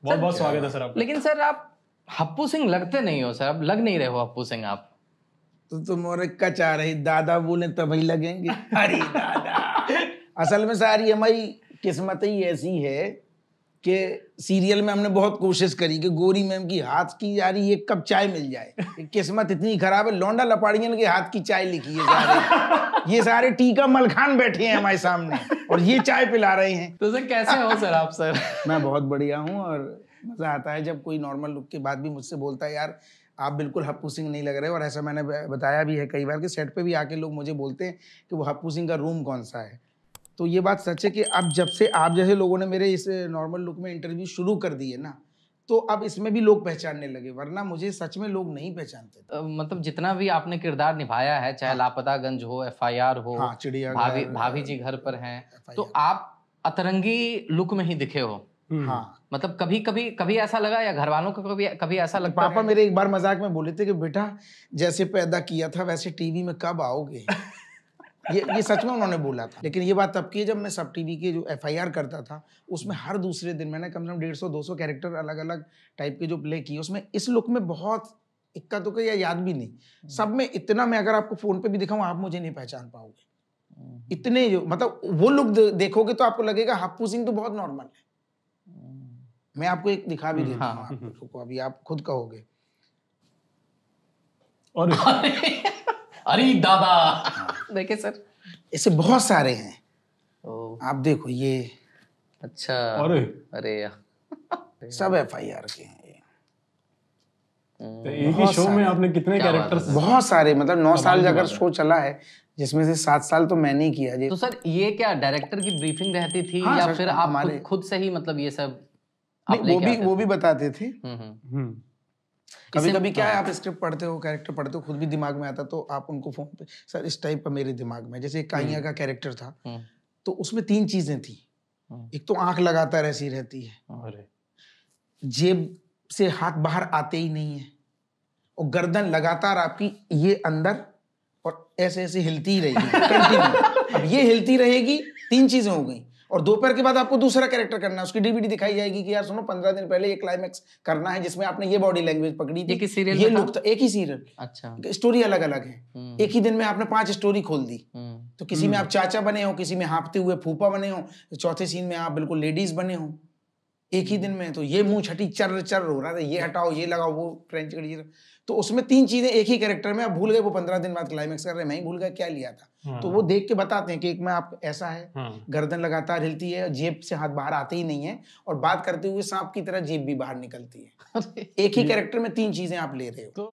बहुत बहुत स्वागत है सर आपका। लेकिन सर आप हप्पू सिंह लगते नहीं हो सर, अब लग नहीं रहे हो हप्पू सिंह आप। तो तुम और कचा रही दादा बोले तभी लगेंगे। अरे दादा असल में सारी हमारी किस्मत ही ऐसी है कि सीरियल में हमने बहुत कोशिश करी कि गोरी मैम की हाथ की यारी एक कप चाय मिल जाए। किस्मत इतनी खराब है, लौंडा लपाड़ियन के हाथ की चाय लिखी है सारे। ये सारे टीका मलखान बैठे हैं हमारे सामने और ये चाय पिला रहे हैं। तो सर कैसे हो सर आप सर? मैं बहुत बढ़िया हूँ और मजा आता है जब कोई नॉर्मल लुक के बाद भी मुझसे बोलता है यार आप बिल्कुल हप्पू सिंह नहीं लग रहे। और ऐसा मैंने बताया भी है कई बार कि सेट पे भी आके लोग मुझे बोलते हैं कि वो हप्पू सिंह का रूम कौन सा है। तो ये बात सच है कि अब जब से आप जैसे लोगों ने मेरे इस नॉर्मल लुक में इंटरव्यू शुरू कर दिए ना, तो अब इसमें भी लोग पहचानने लगे, वरना मुझे सच में लोग नहीं पहचानते थे। मतलब जितना भी आपने किरदार निभाया है, चाहे लापतागंज हो, FIR हो, हाँ, चिड़ियाघर, भाभी जी घर पर हैं, FIR। तो आप अतरंगी लुक में ही दिखे हो। हाँ, मतलब कभी ऐसा लगा या घर वालों को कभी ऐसा लगता पापा है? मेरे एक बार मजाक में बोले थे कि बेटा जैसे पैदा किया था वैसे टीवी में कब आओगे। ये सच में उन्होंने बोला था। लेकिन ये बात तब की है जब मैं सब टीवी के जो FIR करता था उसमें हर दूसरे दिन मैंने कम से कम 150-200 कैरेक्टर अलग अलग टाइप के जो प्ले किए, उसमें इस लुक में बहुत इक्का दुक्का या याद भी नहीं, सब में इतना मैं अगर आपको फोन पे भी दिखाऊं आप मुझे नहीं पहचान पाओगे। इतने जो मतलब वो लुक देखोगे तो आपको लगेगा हप्पू सिंह तो बहुत नॉर्मल है। मैं आपको एक दिखा भी देता हूँ, आप लोगों को अभी आप खुद कहोगे। और अरे दादा देखे सर, ऐसे बहुत सारे हैं। ओ, आप देखो ये अच्छा। अरे यार सब FIR के हैं ये। तो एक ही शो में आपने कितने कैरेक्टर्स? बहुत सारे, मतलब 9 साल अगर शो चला है जिसमें से 7 साल तो मैंने ही किया जी। तो सर ये क्या डायरेक्टर की ब्रीफिंग रहती थी हाँ, या सर, फिर आप हमारे खुद से ही मतलब ये सब नहीं, वो भी बताते थे। कभी कभी क्या है, आप स्क्रिप्ट पढ़ते हो, कैरेक्टर पढ़ते हो, खुद भी दिमाग में आता तो आप उनको फोन पे सर इस टाइप का मेरे दिमाग में, जैसे काइया का कैरेक्टर था तो उसमें 3 चीजें थी। एक तो आंख लगातार ऐसी रहती है, जेब से हाथ बाहर आते ही नहीं है, और गर्दन लगातार आपकी ये अंदर और ऐसे ऐसे हिलती ही रहेगी कंटिन्यू। अब ये हिलती रहेगी, 3 चीजें हो गई। और दोपहर के बाद आपको दूसरा कैरेक्टर करना है, उसकी DVD दिखाई जाएगी कि यार सुनो 15 दिन पहले ये क्लाइमैक्स करना है जिसमें आपने ये बॉडी लैंग्वेज पकड़ी थी, ये लुक था। एक ही सीरियल, अच्छा, स्टोरी अलग अलग है। एक ही दिन में आपने 5 स्टोरी खोल दी। तो किसी में आप चाचा बने हो, किसी में हाँफते हुए फूफा बने हो, चौथे सीन में आप बिल्कुल लेडीज बने हो एक ही दिन में। तो ये मुंह छठी चर चर हो रहा था, ये हटाओ ये लगाओ वो फ्रेंच कड़ी, तो उसमें 3 चीजें एक ही कैरेक्टर में। आप भूल गए वो 15 दिन बाद क्लाइमैक्स कर रहे, मैं ही भूल गया क्या लिया था। तो वो देख के बताते हैं कि एक में आप ऐसा है, गर्दन लगातार हिलती है, जेब से हाथ बाहर आते ही नहीं है, और बात करते हुए सांप की तरह जेब भी बाहर निकलती है। एक ही कैरेक्टर में 3 चीजें आप ले रहे हो।